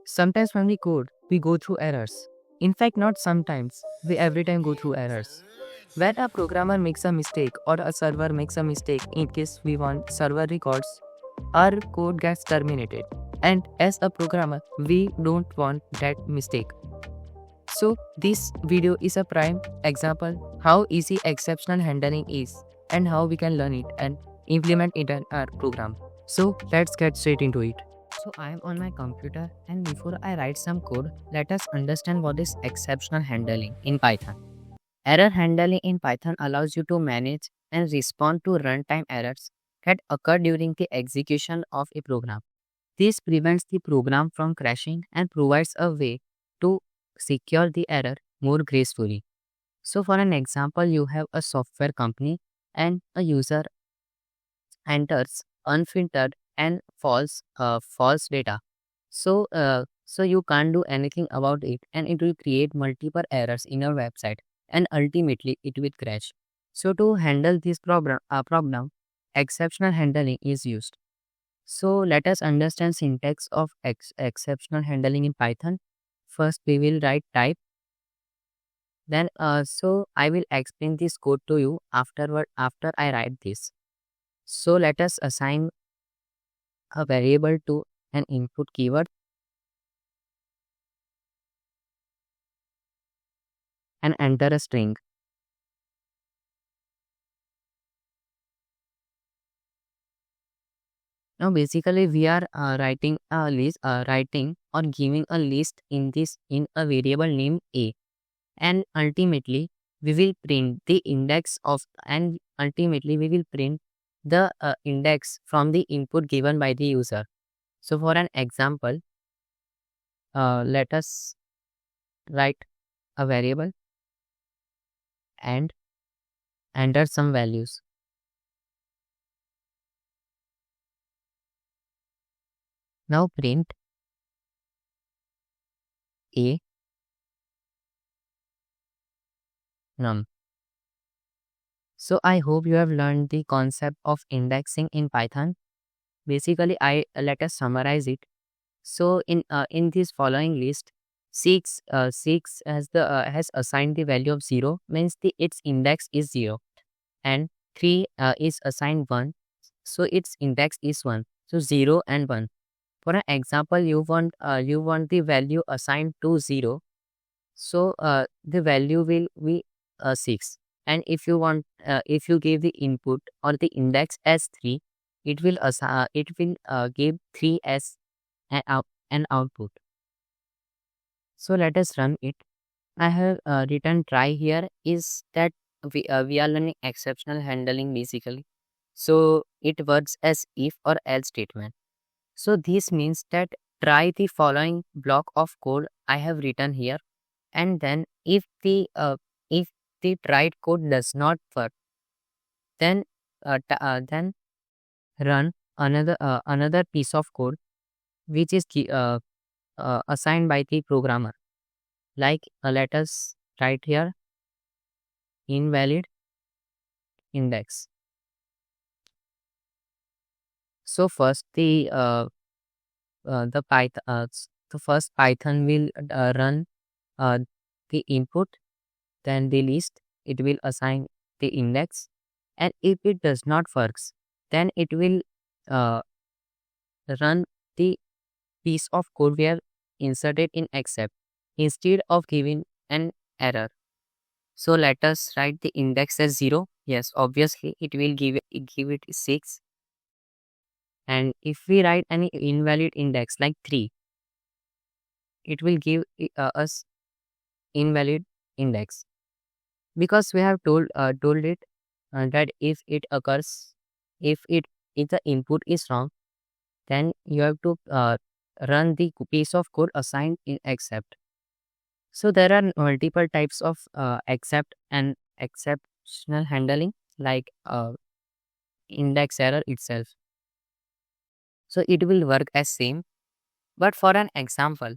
Sometimes when we code, we go through errors. In fact, not sometimes, we every time go through errors. When a programmer makes a mistake or a server makes a mistake in case we want server records, our code gets terminated. And as a programmer, we don't want that mistake. So this video is a prime example how easy exceptional handling is and how we can learn it and implement it in our program. So let's get straight into it. So I am on my computer, and before I write some code, let us understand what is exceptional handling in Python. Error handling in Python allows you to manage and respond to runtime errors that occur during the execution of a program. This prevents the program from crashing and provides a way to secure the error more gracefully. So for an example, you have a software company and a user enters unfiltered and false data. So you can't do anything about it, and it will create multiple errors in your website, and ultimately it will crash. So to handle this problem, exceptional handling is used. So let us understand syntax of exceptional handling in Python. First, we will write type. Then, so I will explain this code to you afterward after I write this. So let us assign a variable to an input keyword and enter a string. Now basically we are writing or giving a list in a variable named a, and ultimately we will print the index of and ultimately we will print the index from the input given by the user. So for an example, let us write a variable and enter some values. Now print a num. So I hope you have learned the concept of indexing in Python. Basically, let us summarize it. So in this following list, 6 has assigned the value of 0, means its index is 0, and 3 is assigned 1, so its index is 1. So 0 and 1. For an example, you want the value assigned to 0, so the value will be 6. And if you give the input or the index as 3, it will give 3 as an output. So let us run it. I have written try here is that we are learning exceptional handling basically. So it works as if or else statement. So this means that try the following block of code I have written here, and then if the tried code does not work, then then run another piece of code which is assigned by the programmer. Like let us write here invalid index. So first the Python the first Python will run uh, the input, then the list. It will assign the index, and if it does not works, then it will uh, run the piece of code we have inserted in except instead of giving an error. So let us write the index as 0. Yes, obviously it will give it 6. And if we write any invalid index like 3, it will give us invalid index, because we have told it that if it occurs, if the input is wrong, then you have to run the piece of code assigned in except. So there are multiple types of except and exceptional handling, like index error itself. So it will work as same, but for an example,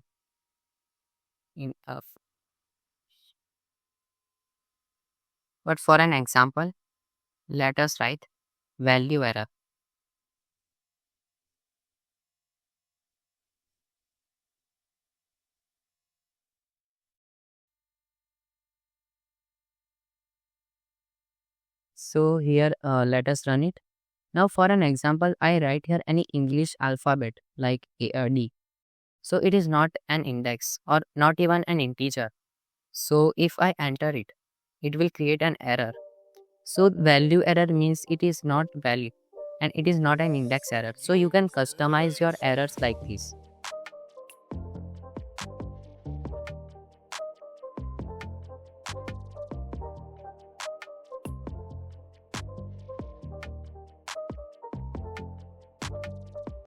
in but for an example, let us write value error. So here let us run it. Now for an example, I write here any English alphabet like A or D. So it is not an index or not even an integer. So if I enter it, it will create an error. So value error means it is not valid and it is not an index error. So you can customize your errors like this.